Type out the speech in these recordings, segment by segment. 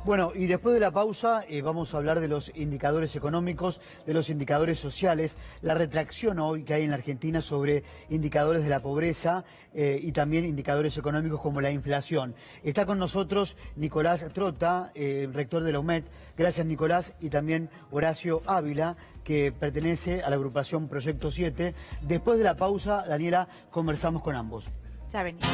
Bueno, y después de la pausa vamos a hablar de los indicadores económicos, de los indicadores sociales, la retracción hoy que hay en la Argentina sobre indicadores de la pobreza y también indicadores económicos como la inflación. Está con nosotros Nicolás Trota, rector de la UMED. Gracias, Nicolás, y también Horacio Ávila, que pertenece a la agrupación Proyecto 7. Después de la pausa, Daniela, conversamos con ambos. Ya venimos.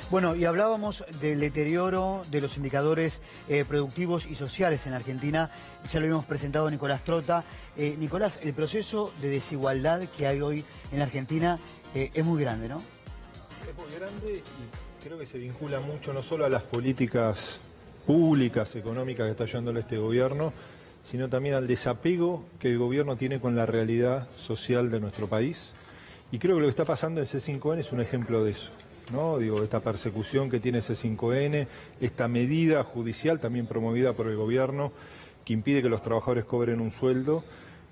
Bueno, y hablábamos del deterioro de los indicadores productivos y sociales en la Argentina. Ya lo habíamos presentado a Nicolás Trota. Nicolás, el proceso de desigualdad que hay hoy en la Argentina es muy grande, ¿no? Es muy grande y creo que se vincula mucho no solo a las políticas públicas, económicas que está llevando este gobierno, sino también al desapego que el gobierno tiene con la realidad social de nuestro país. Y creo que lo que está pasando en C5N es un ejemplo de eso, ¿no? Digo, esta persecución que tiene C5N, esta medida judicial también promovida por el gobierno que impide que los trabajadores cobren un sueldo,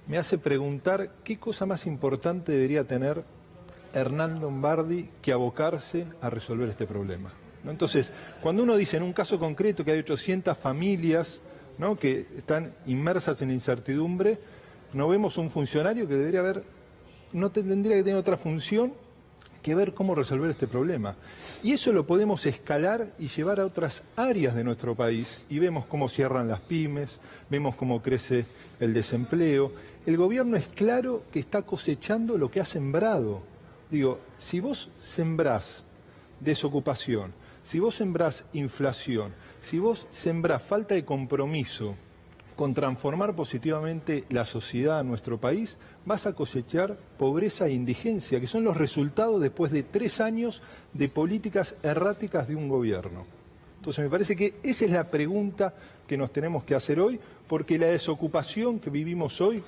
me hace preguntar qué cosa más importante debería tener Hernán Lombardi que abocarse a resolver este problema, ¿no? Entonces, cuando uno dice en un caso concreto que hay 800 familias, ¿no?, que están inmersas en incertidumbre, no vemos un funcionario que debería haber, no tendría que tener otra función que ver cómo resolver este problema. Y eso lo podemos escalar y llevar a otras áreas de nuestro país. Y vemos cómo cierran las pymes, vemos cómo crece el desempleo. El gobierno es claro que está cosechando lo que ha sembrado. Digo, si vos sembrás desocupación, si vos sembrás inflación, si vos sembrás falta de compromiso con transformar positivamente la sociedad, nuestro país, vas a cosechar pobreza e indigencia, que son los resultados después de 3 años de políticas erráticas de un gobierno. Entonces me parece que esa es la pregunta que nos tenemos que hacer hoy, porque la desocupación que vivimos hoy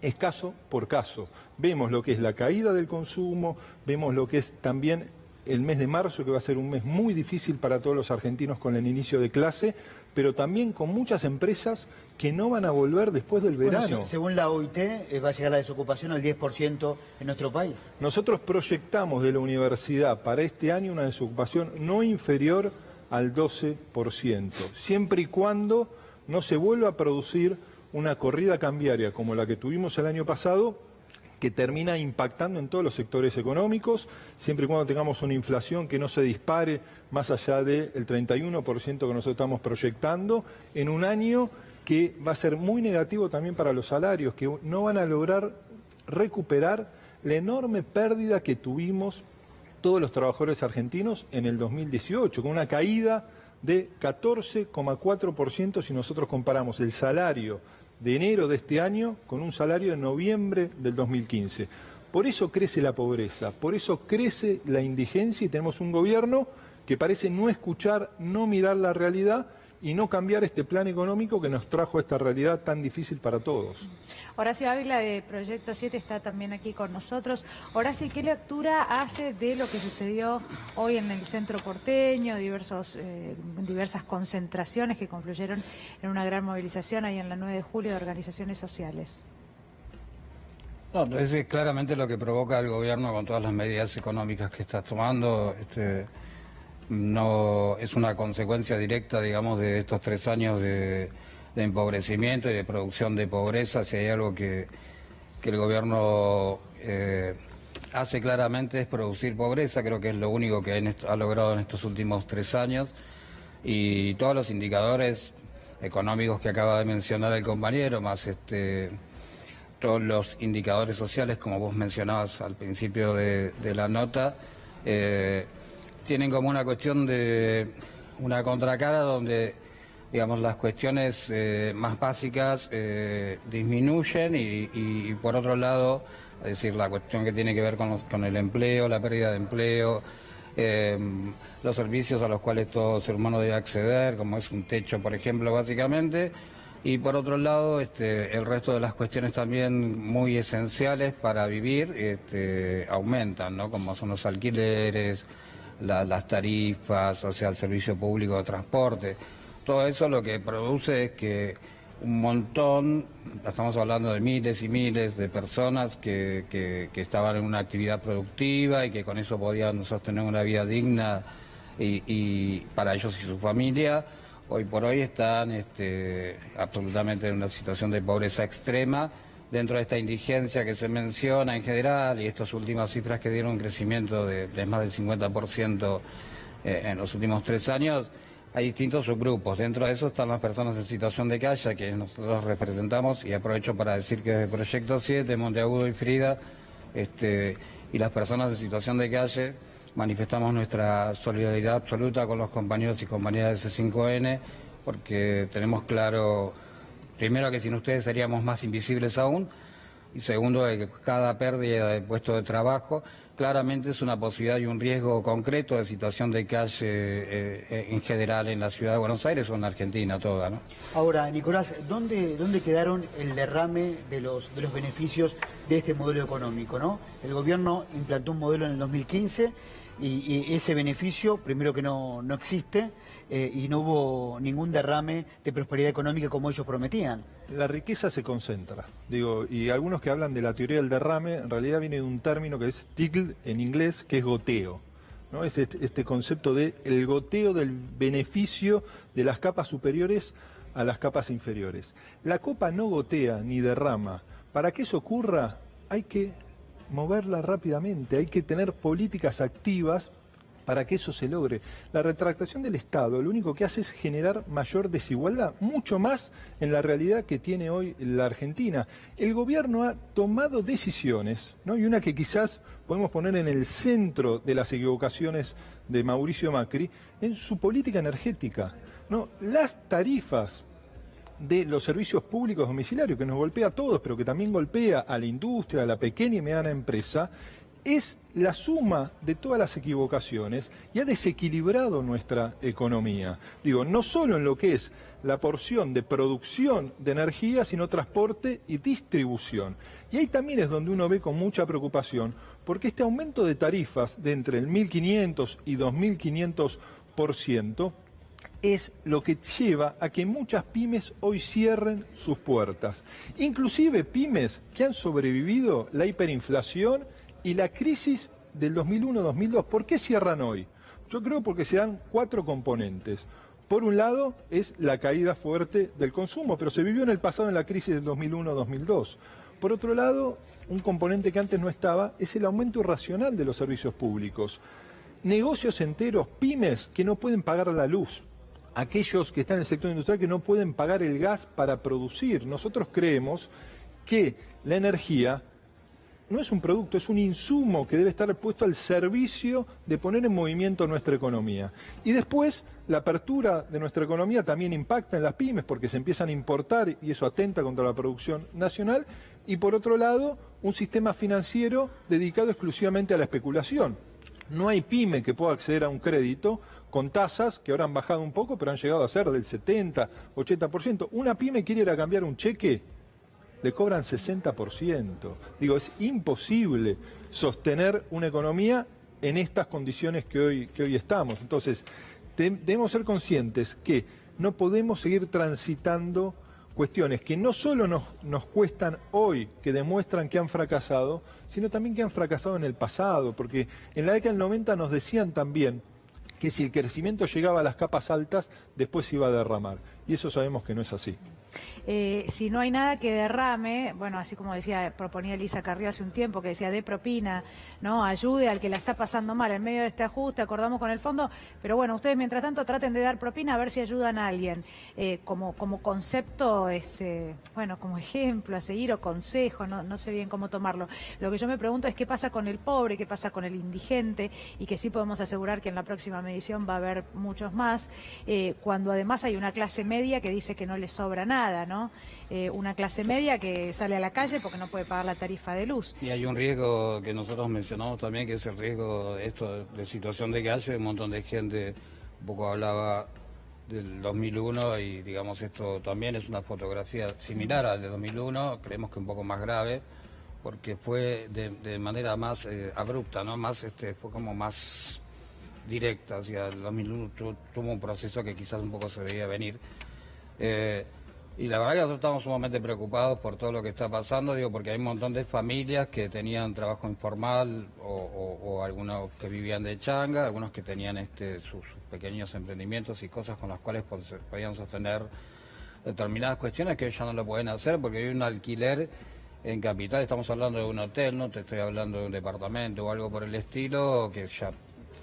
es caso por caso. Vemos lo que es la caída del consumo, vemos lo que es también el mes de marzo, que va a ser un mes muy difícil para todos los argentinos con el inicio de clase, pero también con muchas empresas que no van a volver después del verano. Bueno, según la OIT, va a llegar la desocupación al 10% en nuestro país. Nosotros proyectamos de la universidad para este año una desocupación no inferior al 12%, siempre y cuando no se vuelva a producir una corrida cambiaria como la que tuvimos el año pasado, que termina impactando en todos los sectores económicos, siempre y cuando tengamos una inflación que no se dispare más allá del 31% que nosotros estamos proyectando, en un año que va a ser muy negativo también para los salarios, que no van a lograr recuperar la enorme pérdida que tuvimos todos los trabajadores argentinos en el 2018, con una caída de 14,4% si nosotros comparamos el salario de enero de este año con un salario de noviembre del 2015. Por eso crece la pobreza, por eso crece la indigencia y tenemos un gobierno que parece no escuchar, no mirar la realidad y no cambiar este plan económico que nos trajo esta realidad tan difícil para todos. Horacio Ávila de Proyecto 7 está también aquí con nosotros. Horacio, ¿qué lectura hace de lo que sucedió hoy en el centro porteño, diversas concentraciones que confluyeron en una gran movilización ahí en la 9 de julio de organizaciones sociales? No, es claramente lo que provoca el gobierno con todas las medidas económicas que está tomando. No es una consecuencia directa, digamos, de estos 3 años de empobrecimiento y de producción de pobreza. Si hay algo que el gobierno hace claramente es producir pobreza. Creo que es lo único que ha logrado en estos últimos 3 años, y todos los indicadores económicos que acaba de mencionar el compañero, más todos los indicadores sociales, como vos mencionabas al principio de la nota, tienen como una cuestión de una contracara donde, digamos, las cuestiones más básicas disminuyen y por otro lado, es decir, la cuestión que tiene que ver con el empleo, la pérdida de empleo, los servicios a los cuales todo ser humano debe acceder, como es un techo, por ejemplo, básicamente, y por otro lado, el resto de las cuestiones también muy esenciales para vivir aumentan, ¿no? Como son los alquileres, las tarifas, o sea, el servicio público de transporte. Todo eso lo que produce es que un montón, estamos hablando de miles y miles de personas que estaban en una actividad productiva y que con eso podían sostener una vida digna y para ellos y su familia. Hoy por hoy están absolutamente en una situación de pobreza extrema dentro de esta indigencia que se menciona en general, y estas últimas cifras que dieron un crecimiento de más del 50% en los últimos 3 años. Hay distintos subgrupos. Dentro de eso están las personas en situación de calle, que nosotros representamos, y aprovecho para decir que desde Proyecto 7, Monteagudo y Frida, y las personas en situación de calle, manifestamos nuestra solidaridad absoluta con los compañeros y compañeras de C5N, porque tenemos claro, primero, que sin ustedes seríamos más invisibles aún, y segundo, que cada pérdida de puesto de trabajo claramente es una posibilidad y un riesgo concreto de situación de calle en general en la ciudad de Buenos Aires o en la Argentina toda, ¿no? Ahora, Nicolás, ¿dónde quedaron el derrame de los beneficios de este modelo económico, ¿no? El gobierno implantó un modelo en el 2015 y ese beneficio, primero que no existe, y no hubo ningún derrame de prosperidad económica como ellos prometían. La riqueza se concentra, y algunos que hablan de la teoría del derrame, en realidad viene de un término que es trickle en inglés, que es goteo, ¿no? Es este concepto de el goteo del beneficio de las capas superiores a las capas inferiores. La copa no gotea ni derrama. Para que eso ocurra hay que moverla rápidamente, hay que tener políticas activas para que eso se logre. La retractación del Estado lo único que hace es generar mayor desigualdad, mucho más en la realidad que tiene hoy la Argentina. El gobierno ha tomado decisiones, ¿no? Y una que quizás podemos poner en el centro de las equivocaciones de Mauricio Macri, en su política energética, ¿no? Las tarifas de los servicios públicos domiciliarios, que nos golpea a todos, pero que también golpea a la industria, a la pequeña y mediana empresa, es la suma de todas las equivocaciones y ha desequilibrado nuestra economía. No solo en lo que es la porción de producción de energía, sino transporte y distribución. Y ahí también es donde uno ve con mucha preocupación, porque este aumento de tarifas de entre el 1.500 y 2.500% es lo que lleva a que muchas pymes hoy cierren sus puertas. Inclusive pymes que han sobrevivido la hiperinflación y la crisis del 2001-2002. ¿Por qué cierran hoy? Yo creo porque se dan 4 componentes. Por un lado es la caída fuerte del consumo, pero se vivió en el pasado en la crisis del 2001-2002. Por otro lado, un componente que antes no estaba es el aumento irracional de los servicios públicos. Negocios enteros, pymes que no pueden pagar la luz. Aquellos que están en el sector industrial que no pueden pagar el gas para producir. Nosotros creemos que la energía no es un producto, es un insumo que debe estar puesto al servicio de poner en movimiento nuestra economía. Y después, la apertura de nuestra economía también impacta en las pymes porque se empiezan a importar y eso atenta contra la producción nacional. Y por otro lado, un sistema financiero dedicado exclusivamente a la especulación. No hay pyme que pueda acceder a un crédito con tasas que ahora han bajado un poco, pero han llegado a ser del 70, 80%. Una pyme quiere ir a cambiar un cheque, le cobran 60%. Es imposible sostener una economía en estas condiciones que hoy estamos. Entonces, debemos ser conscientes que no podemos seguir transitando cuestiones que no solo nos cuestan hoy, que demuestran que han fracasado, sino también que han fracasado en el pasado, porque en la década del 90 nos decían también que si el crecimiento llegaba a las capas altas, después se iba a derramar. Y eso sabemos que no es así. Si no hay nada que derrame, bueno, así como proponía Elisa Carrió hace un tiempo, que decía de propina, ¿no? Ayude al que la está pasando mal en medio de este ajuste, acordamos con el fondo, pero bueno, ustedes mientras tanto traten de dar propina a ver si ayudan a alguien. Como concepto, bueno, como ejemplo a seguir o consejo, no sé bien cómo tomarlo. Lo que yo me pregunto es qué pasa con el pobre, qué pasa con el indigente, y que sí podemos asegurar que en la próxima medición va a haber muchos más, cuando además hay una clase media que dice que no le sobra nada, ¿no? Una clase media que sale a la calle porque no puede pagar la tarifa de luz. Y hay un riesgo que nosotros mencionamos también, que es el riesgo de situación de calle. Un montón de gente, un poco hablaba del 2001 y digamos esto también es una fotografía similar al de 2001, creemos que un poco más grave, porque fue de manera más abrupta, ¿no? Fue como más directa. Hacia el 2001 tuvo un proceso que quizás un poco se veía venir. Y la verdad que nosotros estamos sumamente preocupados por todo lo que está pasando, digo, porque hay un montón de familias que tenían trabajo informal o algunos que vivían de changa, algunos que tenían sus pequeños emprendimientos y cosas con las cuales podían sostener determinadas cuestiones que ya no lo pueden hacer porque hay un alquiler en Capital, estamos hablando de un hotel, no te estoy hablando de un departamento o algo por el estilo, que ya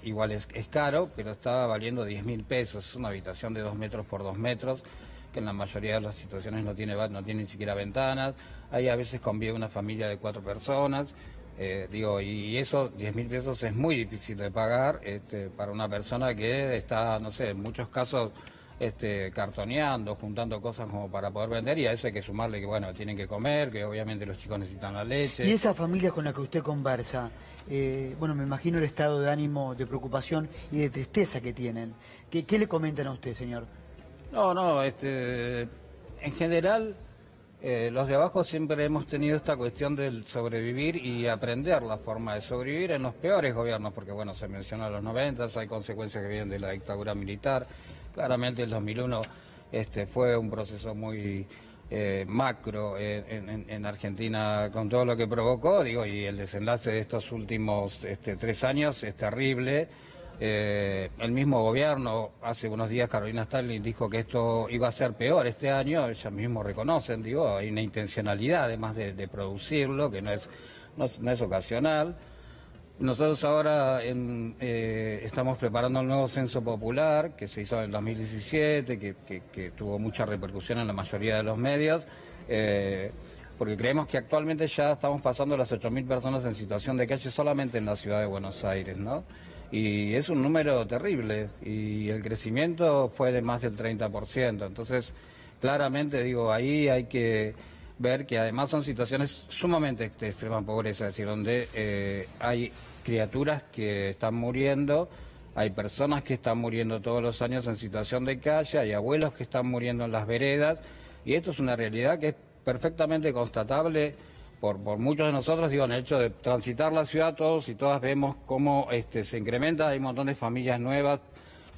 igual es caro, pero está valiendo 10.000 pesos, es una habitación de 2 metros por 2 metros, que en la mayoría de las situaciones no tiene ni siquiera ventanas, ahí a veces convive una familia de 4 personas, y eso, 10.000 pesos es muy difícil de pagar para una persona que está, no sé, en muchos casos cartoneando, juntando cosas como para poder vender, y a eso hay que sumarle que, bueno, tienen que comer, que obviamente los chicos necesitan la leche. Y esa familia con la que usted conversa, bueno, me imagino el estado de ánimo, de preocupación y de tristeza que tienen. ¿Qué le comentan a usted, señor? No, en general, los de abajo siempre hemos tenido esta cuestión del sobrevivir y aprender la forma de sobrevivir en los peores gobiernos, porque bueno, se menciona los 90, hay consecuencias que vienen de la dictadura militar. Claramente el 2001 fue un proceso muy macro en Argentina con todo lo que provocó, y el desenlace de estos últimos 3 años es terrible. El mismo gobierno, hace unos días Carolina Stalin dijo que esto iba a ser peor este año, ellos mismos reconocen, hay una intencionalidad además de producirlo, que no es ocasional. Nosotros ahora estamos preparando el nuevo censo popular que se hizo en el 2017, que tuvo mucha repercusión en la mayoría de los medios, porque creemos que actualmente ya estamos pasando las 8.000 personas en situación de calle solamente en la ciudad de Buenos Aires, ¿no? Y es un número terrible, y el crecimiento fue de más del 30%, entonces claramente, ahí hay que ver que además son situaciones sumamente de extrema pobreza, es decir, donde hay criaturas que están muriendo, hay personas que están muriendo todos los años en situación de calle, hay abuelos que están muriendo en las veredas, y esto es una realidad que es perfectamente constatable por muchos de nosotros, en el hecho de transitar la ciudad, todos y todas vemos cómo se incrementa, hay un montón de familias nuevas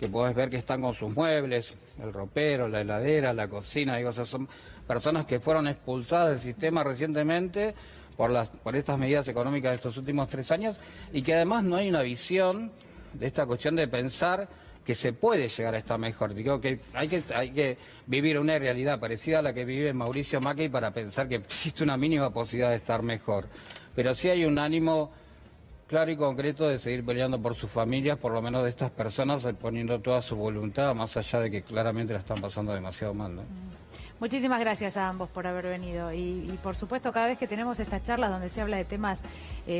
que podés ver que están con sus muebles, el ropero, la heladera, la cocina, o sea, son personas que fueron expulsadas del sistema recientemente por estas medidas económicas de estos últimos 3 años, y que además no hay una visión de esta cuestión de pensar que se puede llegar a estar mejor. Digo que hay que vivir una realidad parecida a la que vive Mauricio Macri para pensar que existe una mínima posibilidad de estar mejor. Pero sí hay un ánimo claro y concreto de seguir peleando por sus familias, por lo menos de estas personas, poniendo toda su voluntad, más allá de que claramente la están pasando demasiado mal, ¿no? Muchísimas gracias a ambos por haber venido y por supuesto cada vez que tenemos estas charlas donde se habla de temas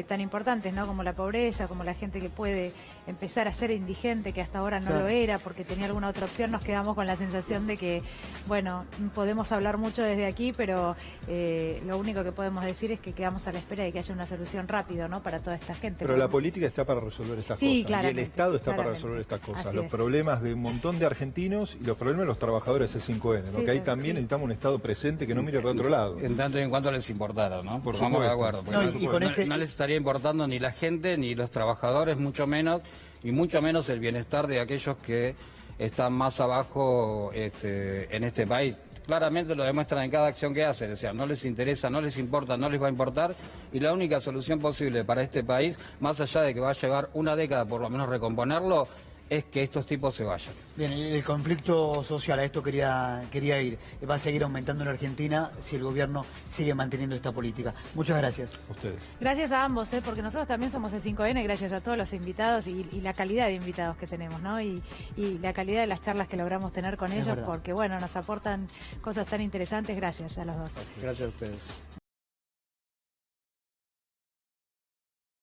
tan importantes, ¿no? Como la pobreza, como la gente que puede empezar a ser indigente, que hasta ahora no lo era porque tenía alguna otra opción, nos quedamos con la sensación de que, bueno, podemos hablar mucho desde aquí, pero lo único que podemos decir es que quedamos a la espera de que haya una solución rápido, ¿no? Para toda esta gente. Pero la política está para resolver estas cosas, y el Estado está para resolver estas cosas. Así los problemas de un montón de argentinos y los problemas de los trabajadores de C5N, ¿no? Que ahí también necesitamos un Estado presente que no mire para otro lado. En tanto y en cuanto les importara, ¿no? Por Estamos de supuesto. acuerdo. No les estaría importando ni la gente, ni los trabajadores, mucho menos, y mucho menos el bienestar de aquellos que están más abajo en este país. Claramente lo demuestran en cada acción que hacen, o sea, no les interesa, no les importa, no les va a importar, y la única solución posible para este país, más allá de que va a llevar una década por lo menos recomponerlo, es que estos tipos se vayan. Bien, el conflicto social, a esto quería ir. Va a seguir aumentando en Argentina si el gobierno sigue manteniendo esta política. Muchas gracias. Ustedes. Gracias a ambos, porque nosotros también somos C5N, gracias a todos los invitados y la calidad de invitados que tenemos, ¿no? Y la calidad de las charlas que logramos tener con ellos, verdad. porque bueno, nos aportan cosas tan interesantes. Gracias a los dos. Gracias a ustedes.